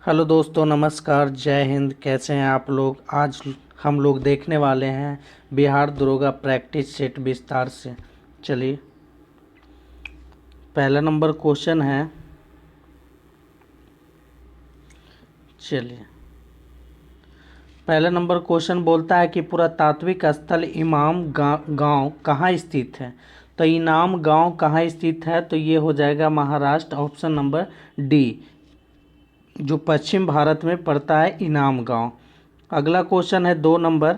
Hello दोस्तों, नमस्कार, जय हिंद। कैसे हैं आप लोग। आज हम लोग देखने वाले हैं बिहार दरोगा प्रैक्टिस सेट विस्तार से। चलिए, पहला नंबर क्वेश्चन है। चलिए, पहला नंबर क्वेश्चन बोलता है कि पुरातात्विक स्थल इमाम गांव कहाँ स्थित है। तो इनाम गांव कहाँ स्थित है, तो ये हो जाएगा महाराष्ट्र, ऑप्शन नंबर डी, जो पश्चिम भारत में पड़ता है इनाम गांव। अगला क्वेश्चन है 2 नंबर।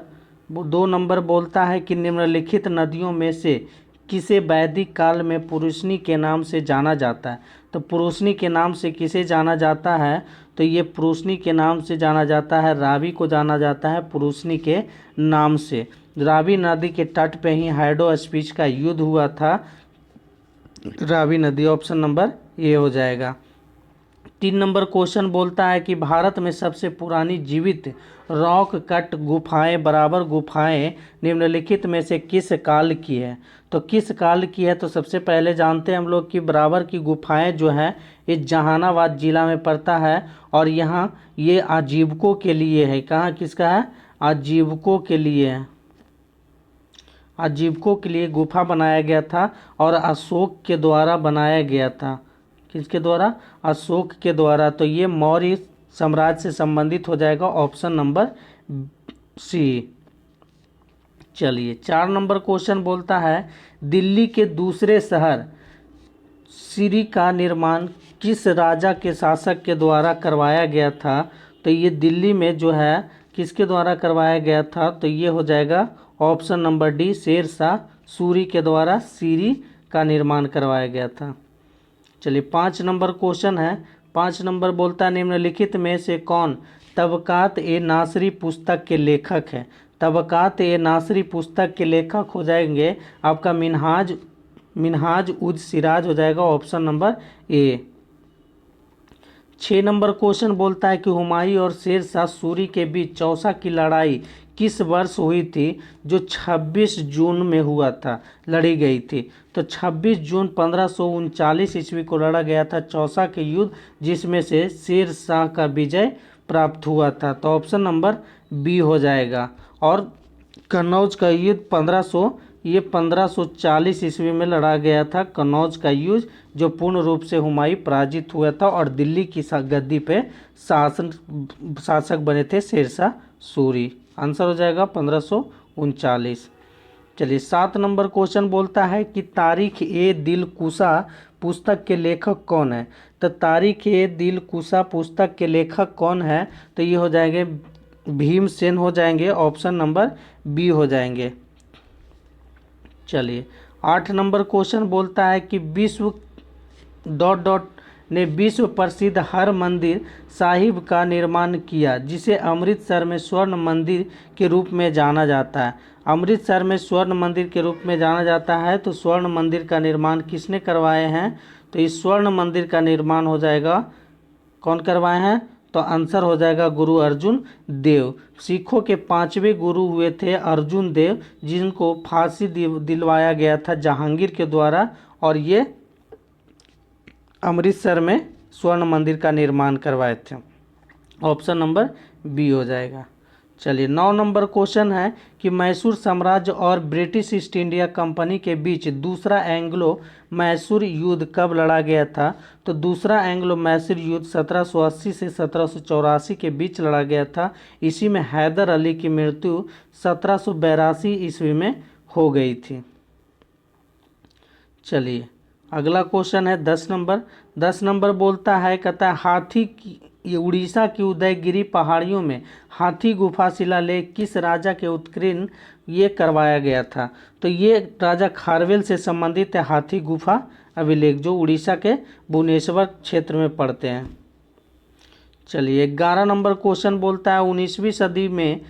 2 नंबर बोलता है कि निम्नलिखित नदियों में से किसे वैदिक काल में पुरुषनी के नाम से जाना जाता है। तो पुरुषनी के नाम से किसे जाना जाता है, तो ये पुरुषनी के नाम से जाना जाता है, रावी को जाना जाता है पुरुषनी के नाम से। रावी नदी के तट पे ही हाइडो स्पीच का युद्ध हुआ था। रावी नदी, ऑप्शन नंबर ए हो जाएगा। 3 नंबर क्वेश्चन बोलता है कि भारत में सबसे पुरानी जीवित रॉक कट गुफाएं बराबर गुफाएं निम्नलिखित में से किस काल की है। तो किस काल की है, तो सबसे पहले जानते हैं हम लोग कि बराबर की गुफाएं जो है ये जहानाबाद जिला में पड़ता है। और यहाँ ये आजीविकों के लिए है। कहाँ किसका है, आजीविकों के लिए है। आजीविकों के लिए गुफा बनाया गया था और अशोक के द्वारा बनाया गया था। किसके द्वारा, अशोक के द्वारा। तो ये मौर्य साम्राज्य से संबंधित हो जाएगा, ऑप्शन नंबर सी। चलिए, 4 नंबर क्वेश्चन बोलता है दिल्ली के दूसरे शहर सिरी का निर्माण किस राजा के शासक के द्वारा करवाया गया था। तो ये दिल्ली में जो है किसके द्वारा करवाया गया था, तो ये हो जाएगा option number D, Sher Shah Suri के द्वारा सिरी का निर्माण करवाया गया था। चलिए, 5 नंबर क्वेश्चन है। 5 नंबर बोलता है निम्नलिखित में से कौन तबकात ए नासरी पुस्तक के लेखक है। तबकात ए नासरी पुस्तक के लेखक हो जाएंगे आपका मिनहाज उज सिराज हो जाएगा, option number A. 6 number question बोलता है कि हुमायूं और शेर शाह सूरी के बीच चौसा की लड़ाई किस वर्ष हुई थी, जो 26 जून में हुआ था, लड़ी गई थी। तो 26 जून 1539 ईस्वी को लड़ा गया था चौसा के युद्ध, जिसमें से शेर शाह का विजय प्राप्त हुआ था। तो ऑप्शन नंबर बी हो जाएगा। और कन्नौज का युद्ध 1540 ईस्वी में लड़ा गया था। कन्नौज का युद्ध जो पूर्ण रूप से हुमायूं पराजित हुआ था और दिल्ली की गद्दी पे शासक बने थे शेर शाह सूरी। आंसर हो जाएगा 1539। चलिए, 7 नंबर क्वेश्चन बोलता है कि तारीख ए दिल कुशा पुस्तक के लेखक कौन है। तो तारीख ए दिल कुशा पुस्तक के लेखक कौन है, तो ये हो जाएंगे भीमसेन हो जाएंगे, ऑप्शन नंबर बी हो जाएंगे। चलिए, 8 नंबर क्वेश्चन बोलता है कि विश्व डॉट डॉट ने विश्व प्रसिद्ध हर मंदिर साहिब का निर्माण किया, जिसे अमृतसर में स्वर्ण मंदिर के रूप में जाना जाता है। अमृतसर में स्वर्ण मंदिर के रूप में जाना जाता है। तो स्वर्ण मंदिर का निर्माण किसने करवाए हैं, तो इस स्वर्ण मंदिर का निर्माण हो जाएगा, कौन करवाए हैं, तो आंसर हो जाएगा गुरु अर्जुन देव। सिखों के 5वें गुरु हुए थे अर्जुन देव, जिनको फांसी दिलवाया गया था जहांगीर के द्वारा। और ये अमृतसर में स्वर्ण मंदिर का निर्माण करवाए थे, ऑप्शन नंबर बी हो जाएगा। चलिए, 9 नंबर क्वेश्चन है कि मैसूर साम्राज्य और ब्रिटिश ईस्ट इंडिया कंपनी के बीच दूसरा एंग्लो मैसूर युद्ध कब लड़ा गया था। तो दूसरा एंग्लो मैसूर युद्ध 1780 से 1784 के बीच लड़ा गया था। इसी में हैदर अली की मृत्यु 1782 ईस्वी में हो गई थी। चलिए, अगला क्वेश्चन है 10 नंबर। 10 नंबर बोलता है, कहता है हाथी की ये उड़ीसा की उदयगिरी पहाड़ियों में हाथी गुफा शिलालेख किस राजा के उत्कीर्ण ये करवाया गया था। तो ये राजा खारवेल से संबंधित है हाथी गुफा अभिलेख, जो उड़ीसा के भुवनेश्वर क्षेत्र में पड़ते हैं। चलिए, 11 नंबर क्वेश्चन बोलता है 19वीं सदी में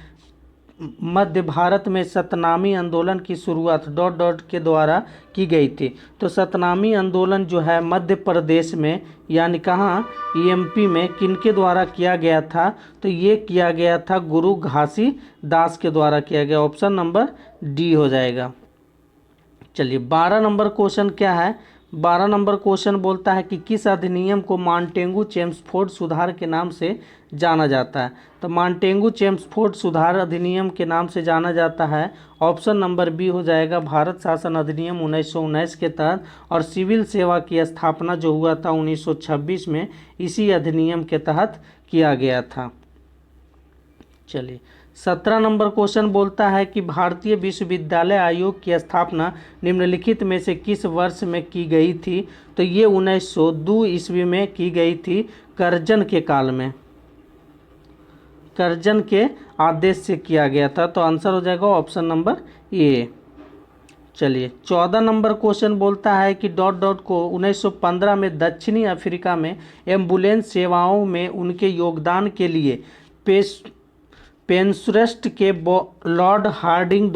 मध्य भारत में सतनामी आंदोलन की शुरुआत डॉट डॉट के द्वारा की गई थी। तो सतनामी आंदोलन जो है मध्य प्रदेश में, यानी कहाँ, एमपी में किनके द्वारा किया गया था, तो ये किया गया था गुरु घासी दास के द्वारा किया गया, ऑप्शन नंबर डी हो जाएगा। चलिए, 12 नंबर क्वेश्चन क्या है। 12 नंबर क्वेश्चन बोलता है कि किस अधिनियम को मांटेगू चेम्सफोर्ड सुधार के नाम से जाना जाता है। तो मांटेगू चेम्सफोर्ड सुधार अधिनियम के नाम से जाना जाता है। ऑप्शन नंबर बी हो जाएगा भारत शासन अधिनियम 1919 के तहत, और सिविल सेवा की स्थापना जो हुआ था 1926 में, इसी अधिनियम के तहत किया गया था। चलिए 17 नंबर क्वेश्चन बोलता है कि भारतीय विश्वविद्यालय आयोग की स्थापना निम्नलिखित में से किस वर्ष में की गई थी। तो ये 1902 ईस्वी में की गई थी, कर्जन के काल में, कर्जन के आदेश से किया गया था। तो आंसर हो जाएगा ऑप्शन नंबर ए। चलिए 14 नंबर क्वेश्चन बोलता है कि डॉट डॉट को 1915 में दक्षिणी अफ्रीका में एम्बुलेंस सेवाओं में उनके योगदान के लिए पेंसुरस्ट के लॉर्ड हार्डिंग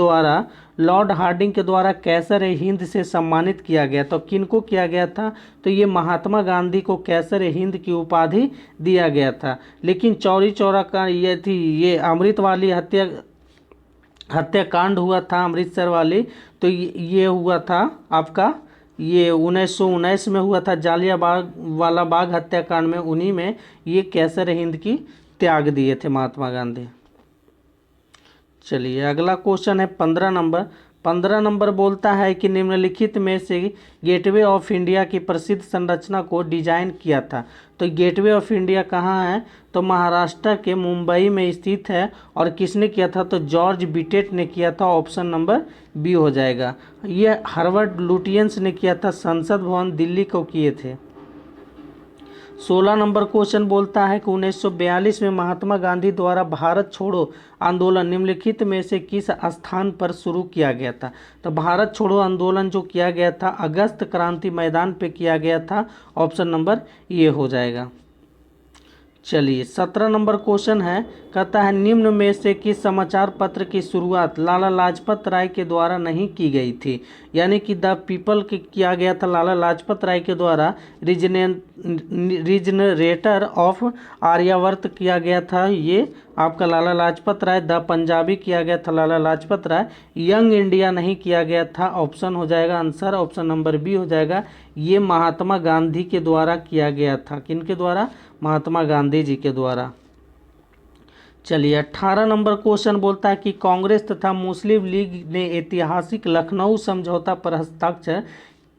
के द्वारा कैसर हिंद से सम्मानित किया गया। तो किनको किया गया था। तो ये महात्मा गांधी को कैसर हिंद की उपाधि दिया गया था। लेकिन चौरी चौरा का ये अमृत वाली हत्याकांड हुआ था, अमृतसर वाली। तो ये हुआ था आपका, ये 1919 में हुआ था, जालियांवाला बाग हत्याकांड में, उन्हीं में ये कैसर हिंद की त्याग दिए थे महात्मा गांधी। चलिए अगला क्वेश्चन है 15 नंबर बोलता है कि निम्नलिखित में से गेटवे ऑफ इंडिया की प्रसिद्ध संरचना को डिजाइन किया था। तो गेटवे ऑफ इंडिया कहाँ है। तो महाराष्ट्र के मुंबई में स्थित है, और किसने किया था। तो जॉर्ज बिटेट ने किया था। ऑप्शन नंबर बी हो जाएगा। ये हार्वर्ड लुटियंस ने किया था, संसद भवन दिल्ली को किए थे। 16 नंबर क्वेश्चन बोलता है कि 1942 में महात्मा गांधी द्वारा भारत छोड़ो आंदोलन निम्नलिखित में से किस स्थान पर शुरू किया गया था। तो भारत छोड़ो आंदोलन जो किया गया था अगस्त क्रांति मैदान पे किया गया था। ऑप्शन नंबर ये हो जाएगा। चलिए 17 नंबर क्वेश्चन है, कहता है निम्न में से किस समाचार पत्र की शुरुआत लाला लाजपत राय के द्वारा नहीं की गई थी। यानी कि द पीपल की किया गया था लाला लाजपत राय के द्वारा। रीजनरेटर ऑफ आर्यावर्त किया गया था ये आपका लाला लाजपत राय। द पंजाबी किया गया था लाला लाजपत राय। यंग इंडिया नहीं किया गया था। ऑप्शन हो जाएगा आंसर, ऑप्शन नंबर बी हो जाएगा। ये महात्मा गांधी के द्वारा किया गया था। किनके द्वारा। महात्मा गांधी जी के द्वारा। चलिए 18 नंबर क्वेश्चन बोलता है कि कांग्रेस तथा मुस्लिम लीग ने ऐतिहासिक लखनऊ समझौता पर हस्ताक्षर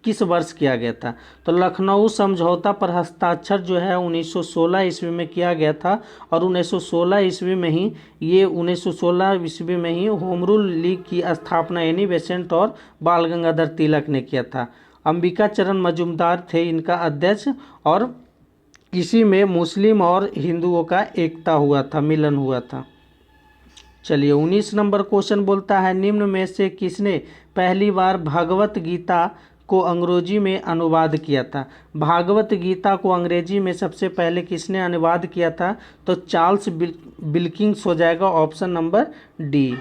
किस वर्ष किया गया था। तो लखनऊ समझौता पर हस्ताक्षर जो है 1916 ईस्वी में किया गया था, और 1916 ईस्वी में ही होम रूल लीग की स्थापना एनी बेसेंट और बाल गंगाधर तिलक ने किया था। अंबिका चरण मजूमदार थे इनका अध्यक्ष, और इसी में मुस्लिम और हिंदुओं का एकता हुआ था, मिलन हुआ था। चलिए 19 नंबर क्वेश्चन बोलता है निम्न में से किसने पहली बार भगवत गीता को अंग्रेजी में अनुवाद किया था। भागवत गीता को अंग्रेजी में सबसे पहले किसने अनुवाद किया था। तो चार्ल्स विल्किंस हो जाएगा। Option number D.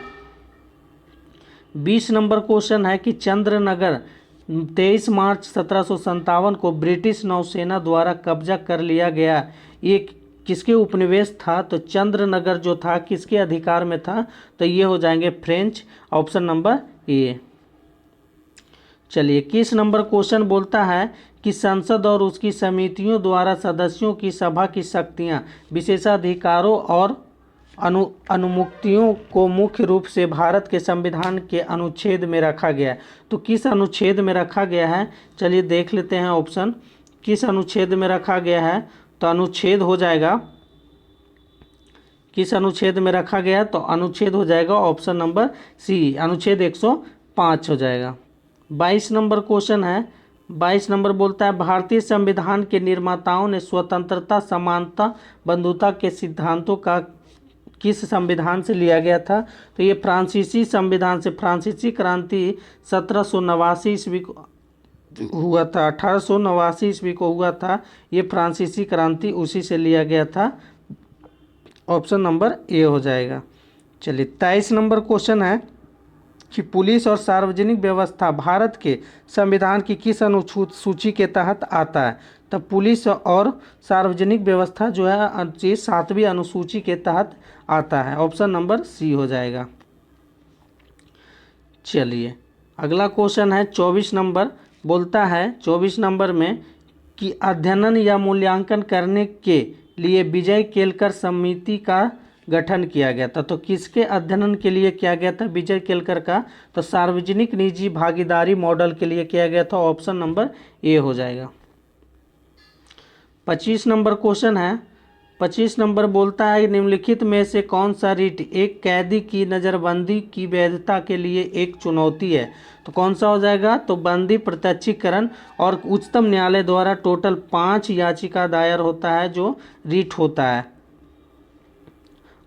20 number question है कि चंद्रनगर 23 मार्च 1757 को ब्रिटिश नौसेना द्वारा कब्जा कर लिया गया। ये किसके उपनिवेश था। तो चंद्रनगर जो था किसके अधिकार में था। तो ये हो जाएंगे फ्रेंच। Option number A. चलिए 21 नंबर क्वेश्चन बोलता है कि संसद और उसकी समितियों द्वारा सदस्यों की सभा की शक्तियां, विशेषाधिकारों और अनुमुक्तियों को मुख्य रूप से भारत के संविधान के अनुच्छेद में रखा गया है। तो किस अनुच्छेद में रखा गया है। चलिए देख लेते हैं ऑप्शन, किस अनुच्छेद में रखा गया है। तो अनुच्छेद हो जाएगा, किस अनुच्छेद में रखा गया है। तो अनुच्छेद हो जाएगा ऑप्शन नंबर सी, अनुच्छेद 105 हो जाएगा। 22 नंबर क्वेश्चन है, 22 नंबर बोलता है भारतीय संविधान के निर्माताओं ने स्वतंत्रता, समानता, बंधुता के सिद्धांतों का किस संविधान से लिया गया था। तो ये फ्रांसीसी संविधान से, फ्रांसीसी क्रांति 1789 ईस्वी को हुआ था, 1889 ईस्वी को हुआ था ये फ्रांसीसी क्रांति, उसी से लिया गया था। ऑप्शन नंबर ए हो जाएगा। चलिए 23 नंबर क्वेश्चन है कि पुलिस और सार्वजनिक व्यवस्था भारत के संविधान की किस अनुसूची के तहत आता है। तो पुलिस और सार्वजनिक व्यवस्था जो है 7वीं अनुसूची के तहत आता है। ऑप्शन नंबर सी हो जाएगा। चलिए अगला क्वेश्चन है 24 नंबर, बोलता है 24 नंबर में कि अध्ययन या मूल्यांकन करने के लिए विजय केलकर समिति का गठन किया गया था। तो किसके अध्ययन के लिए किया गया था विजय केलकर का? तो सार्वजनिक निजी भागीदारी मॉडल के लिए किया गया था। ऑप्शन नंबर ए हो जाएगा। 25 नंबर क्वेश्चन है। 25 नंबर बोलता है निम्नलिखित में से कौन सा रिट एक कैदी की नज़रबंदी की वैधता के लिए एक चुनौती है? तो कौन सा हो जाएगा? तो बंदी प्रत्यक्षीकरण और उच्चतम न्यायालय द्वारा टोटल 5 याचिका दायर होता है जो रिट होता है,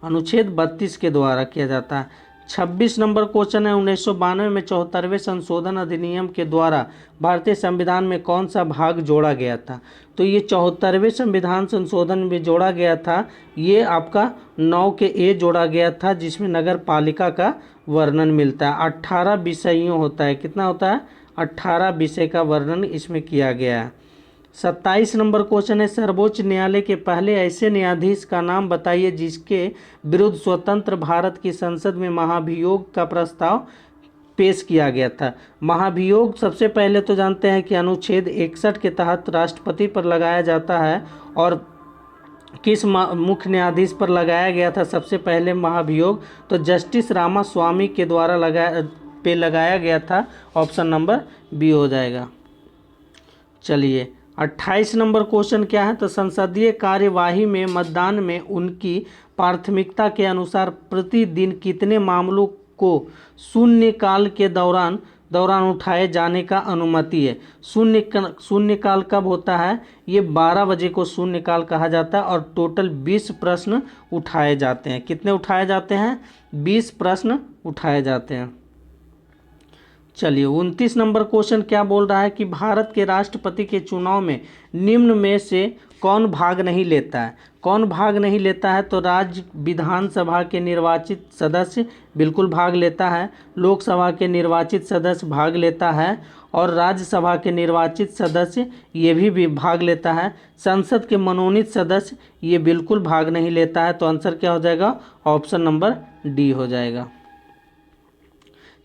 अनुच्छेद 32 के द्वारा किया जाता है। 26 नंबर क्वेश्चन है 1992 में 74वें संशोधन अधिनियम के द्वारा भारतीय संविधान में कौन सा भाग जोड़ा गया था? तो ये 74वें संविधान संशोधन में जोड़ा गया था, ये आपका 9 के ए जोड़ा गया था, जिसमें नगर पालिका का वर्णन मिलता है। 18 विषयों होता है। कितना होता है? 18 विषय का वर्णन इसमें किया गया है। 27 नंबर क्वेश्चन है सर्वोच्च न्यायालय के पहले ऐसे न्यायाधीश का नाम बताइए जिसके विरुद्ध स्वतंत्र भारत की संसद में महाभियोग का प्रस्ताव पेश किया गया था। महाभियोग सबसे पहले तो जानते हैं कि अनुच्छेद 61 के तहत राष्ट्रपति पर लगाया जाता है। और किस मुख्य न्यायाधीश पर लगाया गया था सबसे पहले महाभियोग? तो जस्टिस रामास्वामी के द्वारा लगाया गया था। ऑप्शन नंबर बी हो जाएगा। चलिए 28 नंबर क्वेश्चन क्या है? तो संसदीय कार्यवाही में मतदान में उनकी प्राथमिकता के अनुसार प्रतिदिन कितने मामलों को शून्यकाल के दौरान उठाए जाने का अनुमति है? शून्यकाल कब होता है? ये 12 बजे को शून्यकाल कहा जाता है और टोटल 20 प्रश्न उठाए जाते हैं। कितने उठाए जाते हैं? 20 प्रश्न उठाए जाते हैं। चलिए 29 नंबर क्वेश्चन क्या बोल रहा है कि भारत के राष्ट्रपति के चुनाव में निम्न में से कौन भाग नहीं लेता है? कौन भाग नहीं लेता है? तो राज्य विधानसभा के निर्वाचित सदस्य बिल्कुल भाग लेता है, लोकसभा के निर्वाचित सदस्य भाग लेता है और राज्यसभा के निर्वाचित सदस्य ये भी भाग लेता है। संसद के मनोनीत सदस्य ये बिल्कुल भाग नहीं लेता है। तो आंसर क्या हो जाएगा? ऑप्शन नंबर डी हो जाएगा।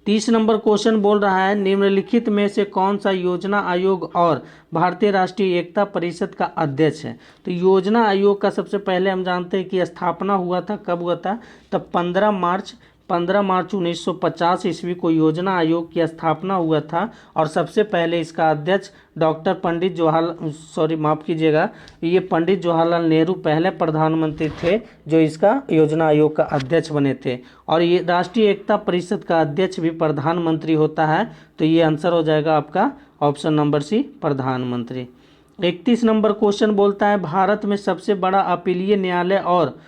30 नंबर क्वेश्चन बोल रहा है निम्नलिखित में से कौन सा योजना आयोग और भारतीय राष्ट्रीय एकता परिषद का अध्यक्ष है? तो योजना आयोग का सबसे पहले हम जानते हैं कि स्थापना हुआ था, कब हुआ था? तब 15 मार्च 1950 ईस्वी को योजना आयोग की स्थापना हुआ था और सबसे पहले इसका अध्यक्ष डॉक्टर पंडित जवाहरलाल नेहरू पहले प्रधानमंत्री थे जो इसका योजना आयोग का अध्यक्ष बने थे। और ये राष्ट्रीय एकता परिषद का अध्यक्ष भी प्रधानमंत्री होता है। तो ये आंसर हो जाएगा आपका ऑप्शन नंबर सी, प्रधानमंत्री। 31 नंबर क्वेश्चन बोलता है भारत में सबसे बड़ा अपीलीय न्यायालय और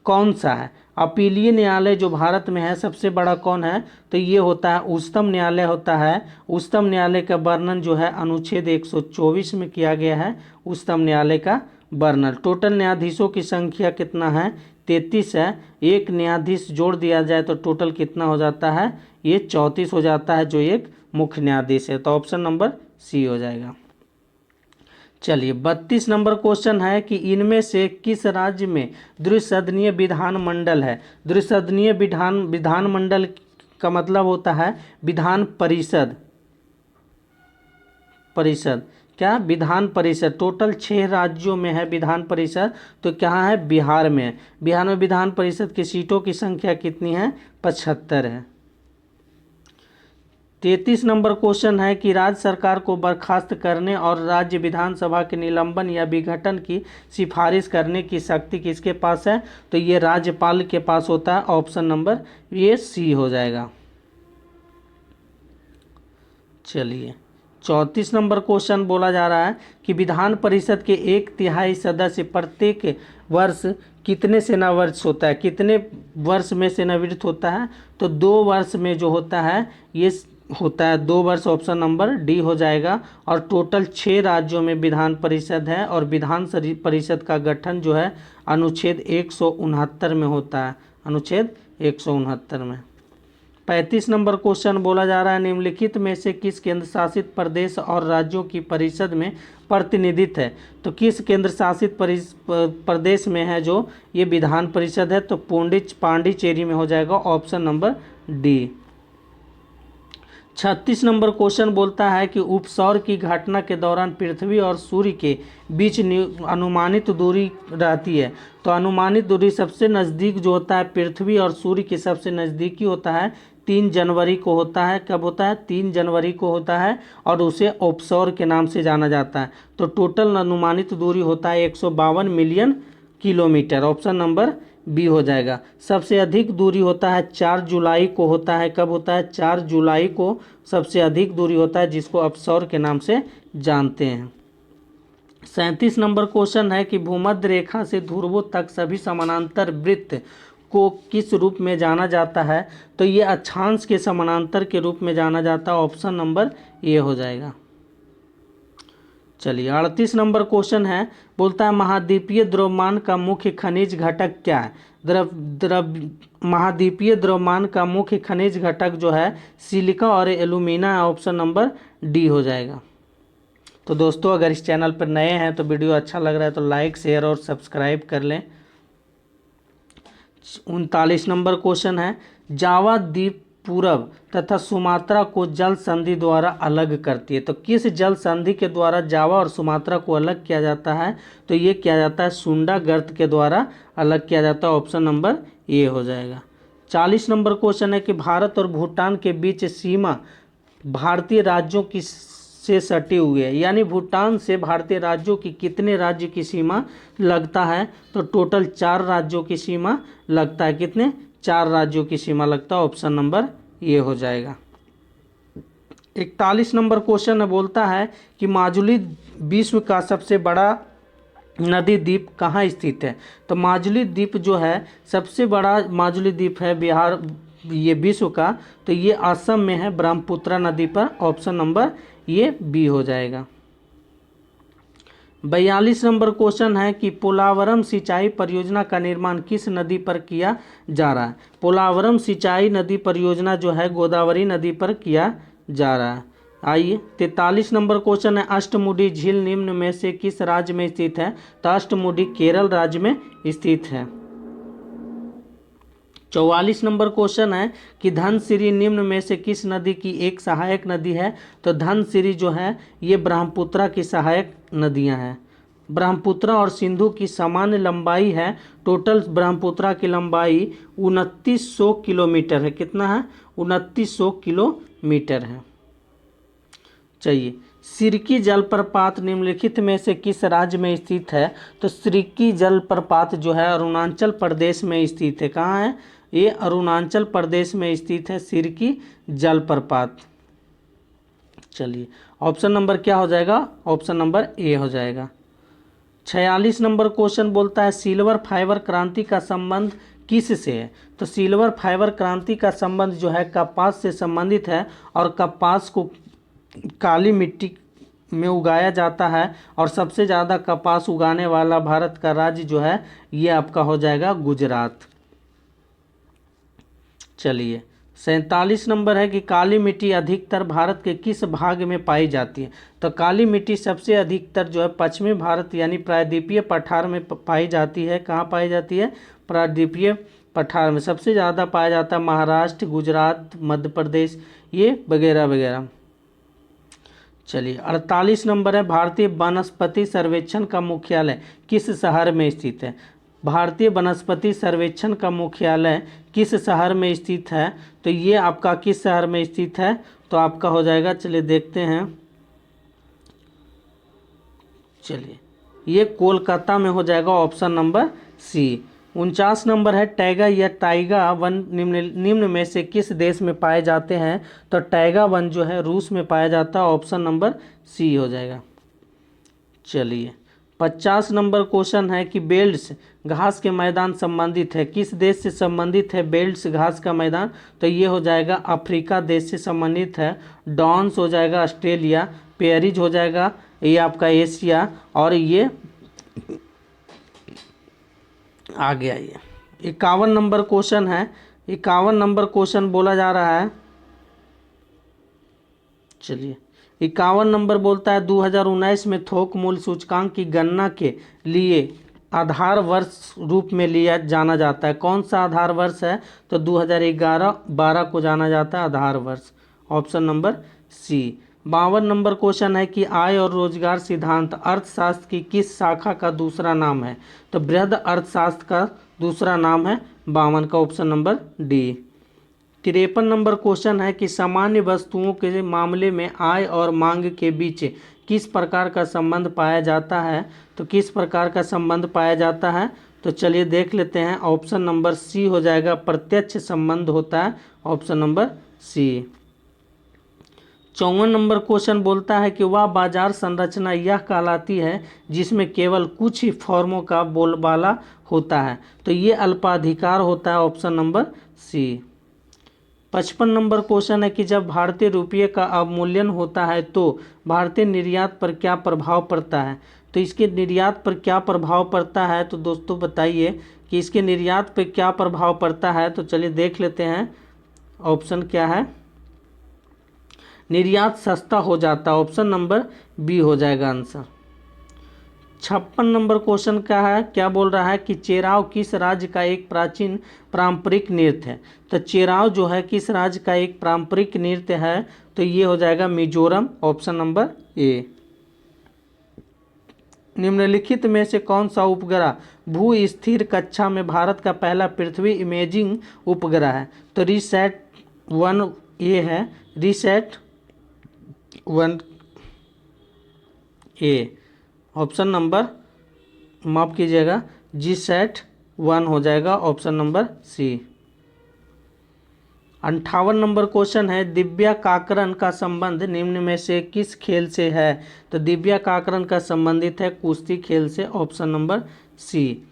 कौन सा है? अपीलीय न्यायालय जो भारत में है सबसे बड़ा कौन है? तो ये होता है उच्चतम न्यायालय होता है। उच्चतम न्यायालय का वर्णन जो है अनुच्छेद 124 में किया गया है। उच्चतम न्यायालय का वर्णन। टोटल न्यायाधीशों की संख्या कितना है? 33 है। एक न्यायाधीश जोड़ दिया जाए तो टोटल कितना हो जाता है? ये 34 हो जाता है जो एक मुख्य न्यायाधीश है। तो ऑप्शन नंबर सी हो जाएगा। चलिए 32 नंबर क्वेश्चन है कि इनमें से किस राज्य में द्विसदनीय विधानमंडल है? द्विसदनीय विधानमंडल का मतलब होता है विधान परिषद। क्या? विधान परिषद। टोटल 6 राज्यों में है विधान परिषद। तो कहाँ है? बिहार में है। बिहार में विधान परिषद की सीटों की संख्या कितनी है? 75 है। 33 नंबर क्वेश्चन है कि राज्य सरकार को बर्खास्त करने और राज्य विधानसभा के निलंबन या विघटन की सिफारिश करने की शक्ति किसके पास है? तो ये राज्यपाल के पास होता है। ऑप्शन नंबर ये सी हो जाएगा। चलिए 34 नंबर क्वेश्चन बोला जा रहा है कि विधान परिषद के 1/3 सदस्य प्रत्येक वर्ष कितने सेनावर्ष होता है? कितने वर्ष में सेनावृत्त होता है? तो 2 वर्ष में जो होता है ये होता है 2 वर्ष। ऑप्शन नंबर डी हो जाएगा। और टोटल 6 राज्यों में विधान परिषद है और विधान परिषद का गठन जो है अनुच्छेद 169 में होता है। अनुच्छेद 169 में। 35 नंबर क्वेश्चन बोला जा रहा है निम्नलिखित में से किस केंद्र शासित प्रदेश और राज्यों की परिषद में प्रतिनिधित्व है? तो किस केंद्र शासित प्रदेश में है जो ये विधान परिषद है? तो पांडिचेरी में हो जाएगा। Option number D. 36 number question बोलता है कि उपसौर की घटना के दौरान पृथ्वी और सूर्य के बीच अनुमानित दूरी रहती है। तो अनुमानित दूरी सबसे नज़दीक जो होता है पृथ्वी और सूर्य के सबसे नज़दीकी होता है 3 जनवरी को होता है। कब होता है? 3 जनवरी को होता है और उसे उपसौर के नाम से जाना जाता है। तो टोटल अनुमानित दूरी होता है 152 million kilometre. Option number B हो जाएगा। सबसे अधिक दूरी होता है 4 जुलाई को होता है। कब होता है? 4 जुलाई को सबसे अधिक दूरी होता है, जिसको अपसौर के नाम से जानते हैं। 37 नंबर क्वेश्चन है कि भूमध्य रेखा से ध्रुवों तक सभी समानांतर वृत्त को किस रूप में जाना जाता है? तो ये अक्षांश के समानांतर के रूप में जाना जाता है। ऑप्शन नंबर ए हो जाएगा। चलिए 38 नंबर क्वेश्चन है, बोलता है महाद्वीपीय द्रव्यमान का मुख्य खनिज घटक क्या है? महाद्वीपीय द्रव्यमान का मुख्य खनिज घटक जो है सिलिका और एल्यूमिना है। ऑप्शन नंबर डी हो जाएगा। तो दोस्तों अगर इस चैनल पर नए हैं तो वीडियो अच्छा लग रहा है तो लाइक शेयर और सब्सक्राइब कर लें। 39 नंबर क्वेश्चन है, जावा द्वीप पूरब तथा सुमात्रा को जल संधि द्वारा अलग करती है। तो किस जल संधि के द्वारा जावा और सुमात्रा को अलग किया जाता है? तो ये किया जाता है सुंडा गर्त के द्वारा अलग किया जाता है। ऑप्शन नंबर ए हो जाएगा। 40 नंबर क्वेश्चन है कि भारत और भूटान के बीच सीमा भारतीय राज्यों की से सटी हुई है, यानी भूटान से भारतीय राज्यों की कितने राज्य की सीमा लगता है? तो टोटल 4 राज्यों की सीमा लगता है। कितने? 4 राज्यों की सीमा लगता है। ऑप्शन नंबर ए हो जाएगा। 41 नंबर क्वेश्चन बोलता है कि माजुली विश्व का सबसे बड़ा नदी द्वीप कहाँ स्थित है? तो माजुली द्वीप जो है सबसे बड़ा माजुली द्वीप है बिहार ये विश्व का, तो ये असम में है ब्रह्मपुत्रा नदी पर। ऑप्शन नंबर ये बी हो जाएगा। 42 नंबर क्वेश्चन है कि पोलावरम सिंचाई परियोजना का निर्माण किस नदी पर किया जा रहा है? पोलावरम सिंचाई नदी परियोजना जो है गोदावरी नदी पर किया जा रहा है। आइए 43 नंबर क्वेश्चन है, अष्टमुडी झील निम्न में से किस राज्य में स्थित है? तो अष्टमुडी केरल राज्य में स्थित है। 44 नंबर क्वेश्चन है कि धनसिरी निम्न में से किस नदी की एक सहायक नदी है? तो धनसिरी जो है ये ब्रह्मपुत्रा की सहायक नदियां हैं। ब्रह्मपुत्रा और सिंधु की सामान्य लंबाई है, टोटल ब्रह्मपुत्रा की लंबाई 2900 किलोमीटर है। कितना है? 2900 किलोमीटर है। चाहिए सिरकी जलप्रपात निम्नलिखित में से किस राज्य में स्थित है? तो सिरकी जलप्रपात जो है अरुणाचल प्रदेश में स्थित है। कहाँ है? ये अरुणाचल प्रदेश में स्थित है सिरकी जलप्रपात। चलिए ऑप्शन नंबर क्या हो जाएगा? ऑप्शन नंबर ए हो जाएगा। 46 नंबर क्वेश्चन बोलता है सिल्वर फाइबर क्रांति का संबंध किस से है? तो सिल्वर फाइबर क्रांति का संबंध जो है कपास से संबंधित है और कपास को काली मिट्टी में उगाया जाता है और सबसे ज़्यादा कपास उगाने वाला भारत का राज्य जो है ये आपका हो जाएगा गुजरात। चलिए 47 नंबर है कि काली मिट्टी अधिकतर भारत के किस भाग में पाई जाती है? तो काली मिट्टी सबसे अधिकतर जो है पश्चिमी भारत यानी प्रायद्वीपीय पठार में पाई जाती है। कहाँ पाई जाती है? प्रायद्वीपीय पठार में सबसे ज़्यादा पाया जाता है महाराष्ट्र, गुजरात, मध्य प्रदेश ये वगैरह वगैरह। चलिए 48 नंबर है, भारतीय वनस्पति सर्वेक्षण का मुख्यालय किस शहर में स्थित है? भारतीय वनस्पति सर्वेक्षण का मुख्यालय किस शहर में स्थित है? तो ये आपका किस शहर में स्थित है? तो आपका हो जाएगा, चलिए देखते हैं। चलिए ये कोलकाता में हो जाएगा। Option number C. 49 नंबर है, टैगा या टाइगा वन निम्न में से किस देश में पाए जाते हैं? तो टैगा वन जो है रूस में पाया जाता है। ऑप्शन नंबर सी हो जाएगा। चलिए 50 नंबर क्वेश्चन है कि बेल्ट्स घास के मैदान संबंधित है किस देश से संबंधित है? बेल्ट्स घास का मैदान, तो ये हो जाएगा अफ्रीका देश से संबंधित है। डॉन्स हो जाएगा ऑस्ट्रेलिया, पेरिज हो जाएगा ये आपका एशिया, और ये आ गया। ये 51 नंबर क्वेश्चन है। 51 नंबर क्वेश्चन बोला जा रहा है, चलिए 51 नंबर बोलता है 2019 में थोक मूल्य सूचकांक की गणना के लिए आधार वर्ष रूप में लिया जाना जाता है। कौन सा आधार वर्ष है? तो 2011-12 को जाना जाता है आधार वर्ष। Option number C. 52 number question है कि आय और रोजगार सिद्धांत अर्थशास्त्र की किस शाखा का दूसरा नाम है? तो बृहद अर्थशास्त्र का दूसरा नाम है 52 का option number D. 53 number question है कि सामान्य वस्तुओं के मामले में आय और मांग के बीच किस प्रकार का संबंध पाया जाता है? तो किस प्रकार का संबंध पाया जाता है? तो चलिए देख लेते हैं। ऑप्शन नंबर सी हो जाएगा, प्रत्यक्ष संबंध होता है, option number C. 54 number question बोलता है कि वह बाजार संरचना यह कहलाती है जिसमें केवल कुछ ही फर्मों का बोलबाला होता है। तो ये अल्पाधिकार होता है, option number C. 55 number question है कि जब भारतीय रुपये का अवमूल्यन होता है तो भारतीय निर्यात पर क्या प्रभाव पड़ता है? तो इसके निर्यात पर क्या प्रभाव पड़ता है? तो दोस्तों बताइए कि इसके निर्यात पर क्या प्रभाव पड़ता है। तो चलिए देख लेते हैं, ऑप्शन क्या है। निर्यात सस्ता हो जाता है, ऑप्शन नंबर बी हो जाएगा आंसर। 56 नंबर क्वेश्चन क्या बोल रहा है कि चेराव किस राज्य का एक प्राचीन पारंपरिक नृत्य है? तो चेराव जो है किस राज्य का एक पारंपरिक नृत्य है? तो ये हो जाएगा मिजोरम, ऑप्शन नंबर ए। निम्नलिखित में से कौन सा उपग्रह भू स्थिर कक्षा में भारत का पहला पृथ्वी इमेजिंग उपग्रह है? तो रिसैट 1 ए है, रिसैट 1 ए, ऑप्शन नंबर माफ कीजिएगा, जीसैट 1 हो जाएगा, option number C. 58 number question है दिव्या काकरन का संबंध निम्न में से किस खेल से है? तो दिव्या काकरन का संबंधित है कुश्ती खेल से, ऑप्शन नंबर सी।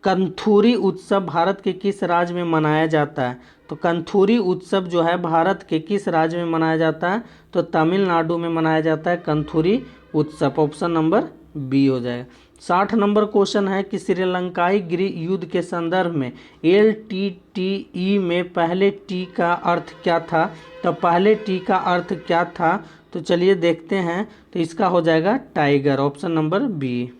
कंथूरी उत्सव भारत के किस राज्य में मनाया जाता है? तो कंथूरी उत्सव जो है भारत के किस राज्य में मनाया जाता है? तो तमिलनाडु में मनाया जाता है कंथूरी उत्सव, ऑप्शन नंबर बी हो जाएगा। 60 नंबर क्वेश्चन है कि श्रीलंकाई गृह युद्ध के संदर्भ में LTTE में पहले टी का अर्थ क्या था? तो पहले टी का अर्थ क्या था? तो चलिए देखते हैं। तो इसका हो जाएगा tiger, option number B.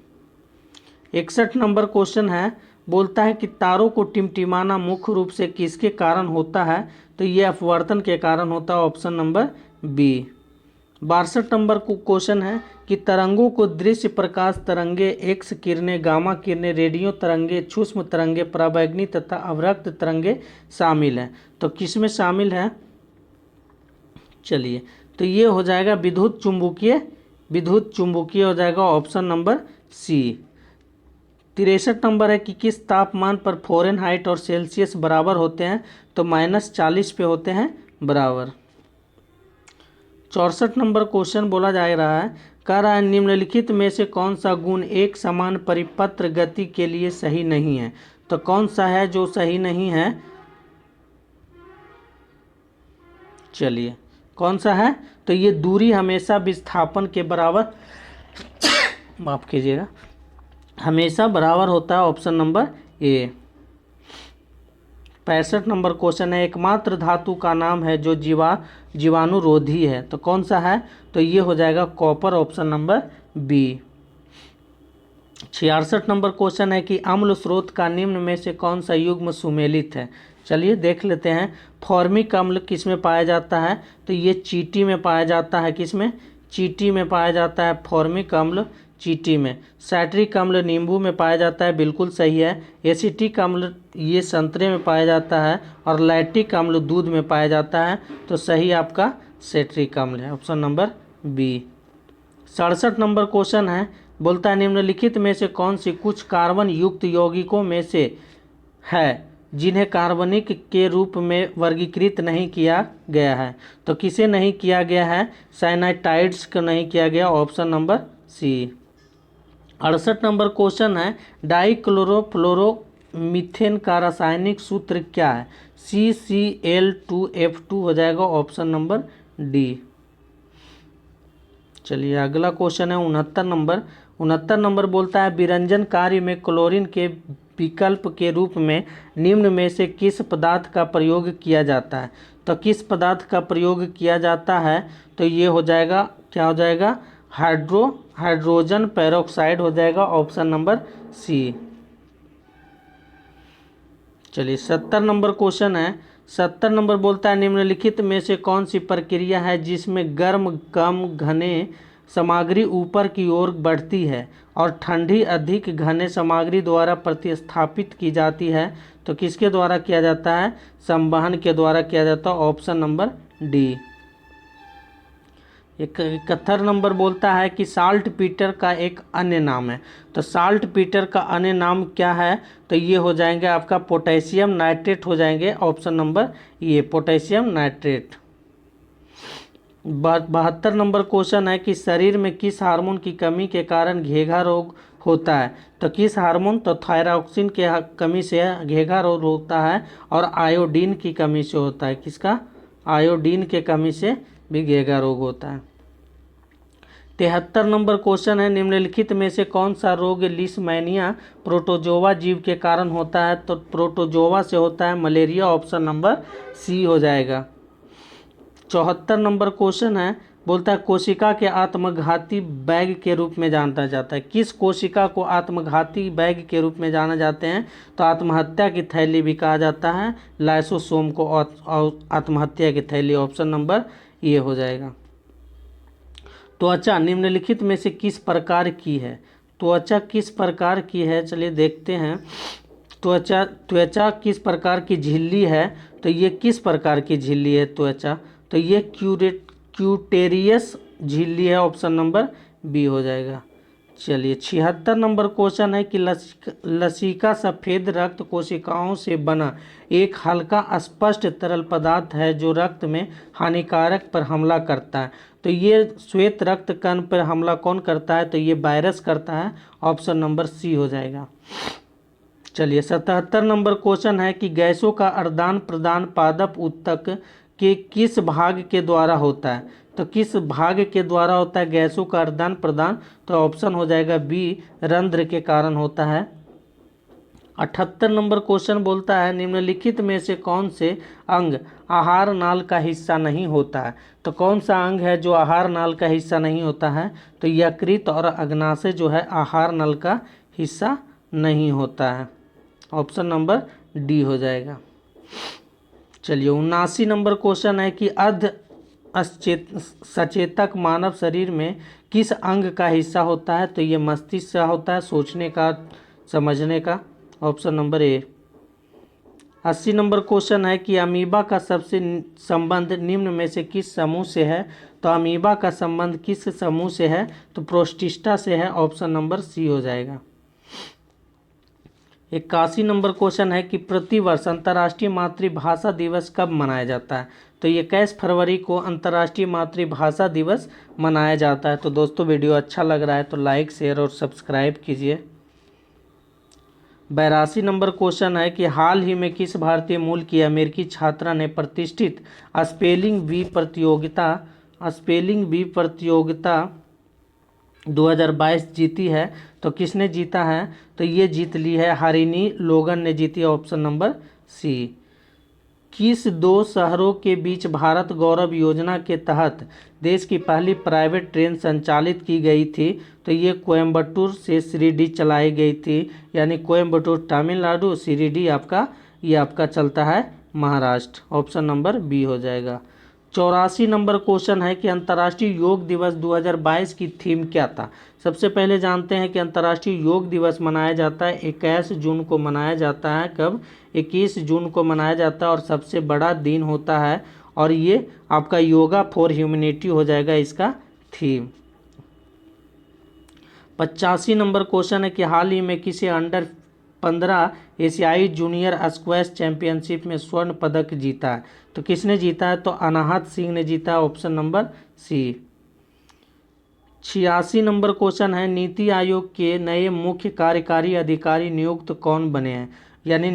61 number question है, बोलता है कि तारों को टिमटिमाना मुख्य रूप से किसके कारण होता है? तो ये अपवर्तन के कारण होता है, option number B. 62 number question है कि तरंगों को दृश्य प्रकाश तरंगे, एक्स किरणें, गामा किरणें, रेडियो तरंगे, सूक्ष्म तरंगे, पराबैंगनी तथा अवरक्त तरंगे शामिल हैं। तो किस में शामिल है? चलिए, तो ये हो जाएगा विद्युत चुंबकीय हो जाएगा, ऑप्शन नंबर सी। 63 नंबर है कि किस तापमान पर फ़ारेनहाइट और सेल्सियस बराबर होते हैं? तो -40 पे होते हैं बराबर। 64 नंबर क्वेश्चन बोला जा रहा है, कह रहा है निम्नलिखित में से कौन सा गुण एक समान परिपत्र गति के लिए सही नहीं है? तो कौन सा है जो सही नहीं है? चलिए, कौन सा है? तो ये दूरी हमेशा विस्थापन के बराबर माफ कीजिएगा, हमेशा बराबर होता है, option number A. 65 number question है, एकमात्र धातु का नाम है जो जीवाणुरोधी है। तो कौन सा है? तो ये हो जाएगा copper, option number B. 66 number question है कि अम्ल स्रोत का निम्न में से कौन सा युग्म सुमेलित है? चलिए देख लेते हैं। फॉर्मिक अम्ल किस में पाया जाता है? तो ये चींटी में पाया जाता है। किस में? चींटी में पाया जाता है फॉर्मिक अम्ल, चींटी में। साइट्रिक अम्ल नींबू में पाया जाता है, बिल्कुल सही है। एसिटिक अम्ल ये संतरे में पाया जाता है, और लैक्टिक अम्ल दूध में पाया जाता है। तो सही आपका साइट्रिक अम्ल है, option number B. 67 number question है, बोलता है निम्नलिखित में से कौन सी कुछ कार्बन युक्त यौगिकों में से है जिन्हें कार्बनिक के रूप में वर्गीकृत नहीं किया गया है? तो किसे नहीं किया गया है? साइनाइडाइड्स को नहीं किया गया, option number C. 68 number question है, डाइक्लोरोफ्लोरोमीथेन का रासायनिक सूत्र क्या है? CCl2F2 हो जाएगा, ऑप्शन नंबर डी। चलिए अगला क्वेश्चन है 69 नंबर बोलता है विरंजन कार्य में क्लोरीन के विकल्प के रूप में निम्न में से किस पदार्थ का प्रयोग किया जाता है? तो किस पदार्थ का प्रयोग किया जाता है? तो ये हो जाएगा, क्या हो जाएगा? हाइड्रोजन पेरोक्साइड हो जाएगा, ऑप्शन नंबर सी। चलिए 70 नंबर क्वेश्चन है, 70 नंबर बोलता है निम्नलिखित में से कौन सी प्रक्रिया है जिसमें गर्म कम घने सामग्री ऊपर की ओर बढ़ती है और ठंडी अधिक घने सामग्री द्वारा प्रतिस्थापित की जाती है? तो किसके द्वारा किया जाता है? संवहन के द्वारा किया जाता है। Option number D. 71 नंबर बोलता है कि साल्ट पीटर का एक अन्य नाम है। तो साल्ट पीटर का अन्य नाम क्या है? तो ये हो जाएंगे आपका पोटेशियम नाइट्रेट हो जाएंगे। ऑप्शन नंबर ये पोटेशियम नाइट्रेट। 72 नंबर क्वेश्चन है कि शरीर में किस हार्मोन की कमी के कारण घेघा रोग होता है? तो किस हार्मोन? तो थायरॉक्सिन के कमी से घेघा रोग होता है और आयोडीन की कमी से होता है। किसका? आयोडीन के कमी से भी घेघा रोग होता है। 73 नंबर क्वेश्चन है निम्नलिखित में से कौन सा रोग लिस्मैनिया प्रोटोजोआ जीव के कारण होता है? तो प्रोटोजोआ से होता है मलेरिया। ऑप्शन नंबर सी हो जाएगा। 74 नंबर क्वेश्चन है बोलता है कोशिका के आत्मघाती बैग के रूप में जाना जाता है। किस कोशिका को आत्मघाती बैग के रूप में जाना जाते हैं? तो आत्महत्या की थैली भी कहा जाता है। लाइसोसोम को आत्महत्या की थैली। ऑप्शन नंबर ये हो जाएगा। त्वचा निम्नलिखित में से किस प्रकार की है? त्वचा किस प्रकार की है? चलिए देखते हैं। त्वचा किस प्रकार की झिल्ली है? तो ये किस प्रकार की झिल्ली है त्वचा? तो ये क्यूटेरियस झिल्ली है। ऑप्शन नंबर बी हो जाएगा। चलिए 76 नंबर क्वेश्चन है कि लसिका सफ़ेद रक्त कोशिकाओं से बना एक हल्का स्पष्ट तरल पदार्थ है जो रक्त में हानिकारक पर हमला करता है। तो ये श्वेत रक्त कण पर हमला कौन करता है? तो ये वायरस करता है। ऑप्शन नंबर सी हो जाएगा। चलिए 77 नंबर क्वेश्चन है कि गैसों का आदान प्रदान पादप ऊतक के किस भाग के द्वारा होता है? तो किस भाग के द्वारा होता है गैसों का आदान प्रदान? तो ऑप्शन हो जाएगा बी, रंध्र के कारण होता है। 78 नंबर क्वेश्चन बोलता है निम्नलिखित में से कौन से अंग आहार नाल का हिस्सा नहीं होता है? तो कौन सा अंग है जो आहार नाल का हिस्सा नहीं होता है? तो यकृत और अग्नाशय जो है आहार नल का हिस्सा नहीं होता है। ऑप्शन नंबर डी हो जाएगा। चलिए 79 नंबर क्वेश्चन है कि अर्ध सचेतक मानव शरीर में किस अंग का हिस्सा होता है? तो ये मस्तिष्क का होता है, सोचने का, समझने का। Option number A. 80 number question है कि अमीबा का सबसे संबंध निम्न में से किस समूह से है? तो अमीबा का संबंध किस समूह से है? तो प्रोटिस्टा से है। ऑप्शन नंबर सी हो जाएगा। 81 नंबर क्वेश्चन है कि प्रतिवर्ष अंतर्राष्ट्रीय मातृभाषा दिवस कब मनाया जाता है? तो ये 21 फरवरी को अंतर्राष्ट्रीय मातृभाषा दिवस मनाया जाता है। तो दोस्तों वीडियो अच्छा लग रहा है तो लाइक शेयर और सब्सक्राइब कीजिए। 82 नंबर क्वेश्चन है कि हाल ही में किस भारतीय मूल की अमेरिकी छात्रा ने प्रतिष्ठित स्पेलिंग बी प्रतियोगिता 2022 जीती है? तो किसने जीता है? तो ये जीत ली है हरिनी लोगन ने जीती। Option number C. किस दो शहरों के बीच भारत गौरव योजना के तहत देश की पहली प्राइवेट ट्रेन संचालित की गई थी? तो ये कोयम्बटूर से शिरडी चलाई गई थी। यानी कोयम्बटूर तमिलनाडु, शिरडी आपका चलता है महाराष्ट्र। ऑप्शन नंबर बी हो जाएगा। 84 नंबर क्वेश्चन है कि अंतर्राष्ट्रीय योग दिवस 2022 की थीम क्या था? सबसे पहले जानते हैं कि अंतर्राष्ट्रीय योग दिवस मनाया जाता है 21 जून को मनाया जाता है। कब? 21 जून को मनाया जाता है और सबसे बड़ा दिन होता है और ये आपका योगा फॉर ह्यूमैनिटी हो जाएगा इसका थीम। 85 नंबर क्वेश्चन है कि हाल ही में किसी अंडर 15 एशियाई जूनियर स्क्वैश चैंपियनशिप में स्वर्ण पदक जीता है? तो किसने जीता है? तो अनाहत सिंह ने जीता है। Option number C. 86 number question है नीति आयोग के नए मुख्य कार्यकारी अधिकारी नियुक्त कौन बने हैं? यानी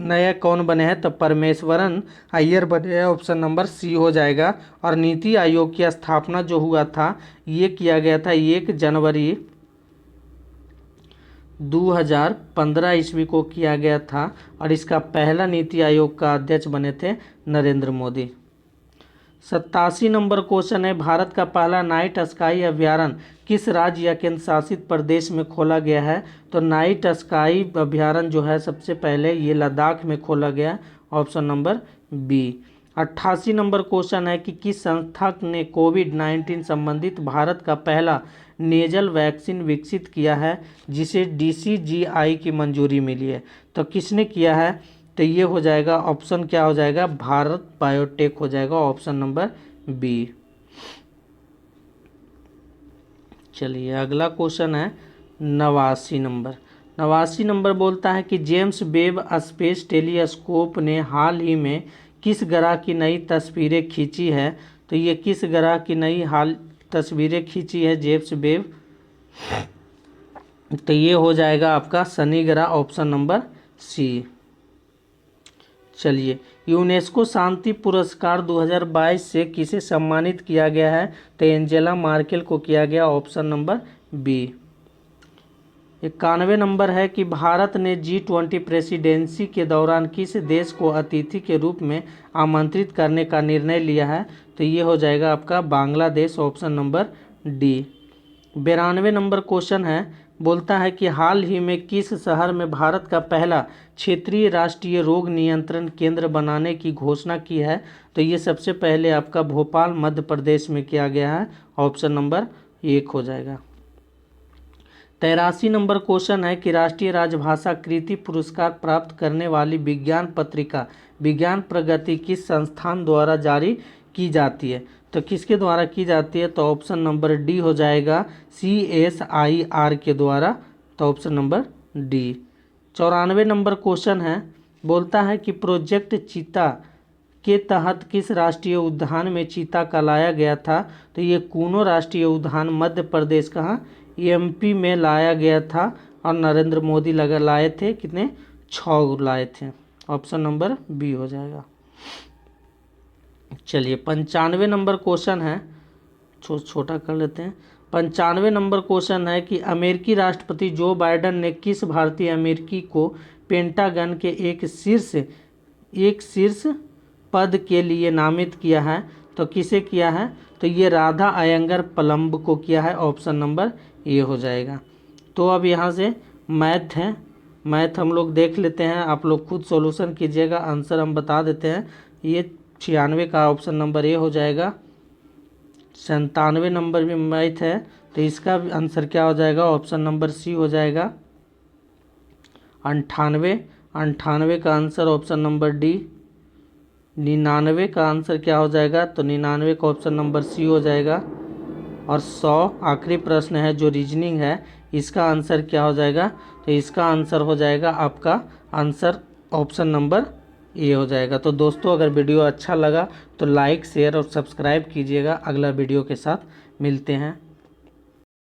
नए कौन बने हैं? तो परमेश्वरन अय्यर बने हैं। ऑप्शन नंबर सी हो जाएगा। और नीति आयोग की स्थापना जो हुआ था ये किया गया था 1 जनवरी 2015 ईस्वी को किया गया था और इसका पहला नीति आयोग का अध्यक्ष बने थे नरेंद्र मोदी। 87 नंबर क्वेश्चन है, भारत का पहला नाइट स्काई अभयारण्य किस राज्य या केंद्र शासित प्रदेश में खोला गया है? तो नाइट स्काई अभयारण्य जो है सबसे पहले ये लद्दाख में खोला गया, option number B. 88 number question है कि किस संस्था ने कोविड-19 संबंधित भारत का पहला नेजल वैक्सीन विकसित किया है जिसे DCGI की मंजूरी मिली है? तो किसने किया है? तो ये हो जाएगा ऑप्शन, क्या हो जाएगा, भारत बायोटेक हो जाएगा, ऑप्शन नंबर बी। चलिए अगला क्वेश्चन है 89 नंबर। 89 नंबर बोलता है कि जेम्स वेब स्पेस टेलीस्कोप ने हाल ही में किस ग्रह की नई तस्वीरें खींची है? तो ये किस ग्रह की नई तस्वीरें खींची है जेम्स वेब? तो ये हो जाएगा आपका शनि ग्रह, ऑप्शन नंबर सी। चलिए यूनेस्को शांति पुरस्कार 2022 से किसे सम्मानित किया गया है? तो एंजेला मार्केल को किया गया, ऑप्शन नंबर बी। 91 नंबर है कि भारत ने G20 प्रेसिडेंसी के दौरान किस देश को अतिथि के रूप में आमंत्रित करने का निर्णय लिया है? तो ये हो जाएगा आपका Bangladesh, option number D. 92 number question है, बोलता है कि हाल ही में किस शहर में भारत का पहला क्षेत्रीय राष्ट्रीय रोग नियंत्रण केंद्र बनाने की घोषणा की है? तो ये सबसे पहले आपका भोपाल मध्य प्रदेश में किया गया है, ऑप्शन नंबर 1 हो जाएगा। 83 नंबर क्वेश्चन है कि राष्ट्रीय राजभाषा कृति पुरस्कार प्राप्त करने वाली विज्ञान पत्रिका विज्ञान प्रगति किस संस्थान द्वारा जारी की जाती है? तो किसके द्वारा की जाती है? तो ऑप्शन नंबर डी हो जाएगा, CSIR के द्वारा, तो option number D. 94 number question है, बोलता है कि प्रोजेक्ट चीता के तहत किस राष्ट्रीय उद्यान में चीता का लाया गया था? तो ये कूनो राष्ट्रीय उद्यान मध्य प्रदेश, कहाँ, MP में लाया गया था और नरेंद्र मोदी लाए थे, कितने, 6 लाए थे, ऑप्शन नंबर बी हो जाएगा। चलिए 95 नंबर क्वेश्चन है, छोटा कर लेते हैं। 95 नंबर क्वेश्चन है कि अमेरिकी राष्ट्रपति जो बाइडेन ने किस भारतीय अमेरिकी को पेंटागन के एक शीर्ष पद के लिए नामित किया है? तो किसे किया है? तो ये राधा अयंगर पलम्ब को किया है, ऑप्शन नंबर ए हो जाएगा। तो अब यहाँ से मैथ है, मैथ हम लोग देख लेते हैं, आप लोग खुद सॉल्यूशन कीजिएगा, आंसर हम बता देते हैं। ये 96 का ऑप्शन नंबर ए हो जाएगा। 97 नंबर भी मैथ है, तो इसका आंसर क्या हो जाएगा? ऑप्शन नंबर सी हो जाएगा। 98 का आंसर ऑप्शन नंबर डी। 99 का आंसर क्या हो जाएगा? तो 99 का ऑप्शन नंबर सी हो जाएगा। और 100 आखिरी प्रश्न है जो रीजनिंग है, इसका आंसर क्या हो जाएगा? तो इसका आंसर हो जाएगा आपका आंसर ऑप्शन नंबर ए हो जाएगा। तो दोस्तों अगर वीडियो अच्छा लगा तो लाइक, शेयर और सब्सक्राइब कीजिएगा। अगला वीडियो के साथ मिलते हैं।